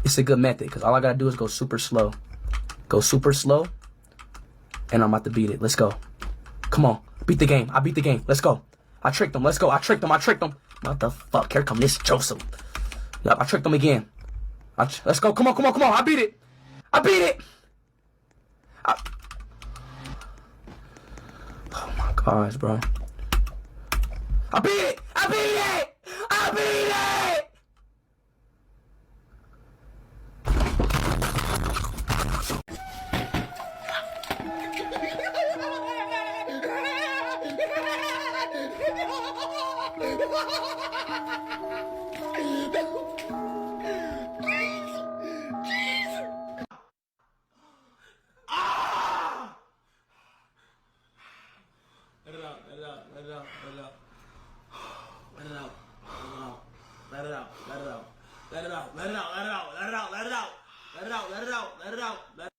It's a good method because all I gotta do is go super slow. Go super slow, and I'm about to beat it. Let's go. Come on. Beat the game. I beat the game. Let's go. I tricked him. Let's go. I tricked him. What the fuck? Here come this Joseph. Yup, I tricked him again. Let's go. Come on. I beat it. Oh my gosh, bro. I beat it. Let it out.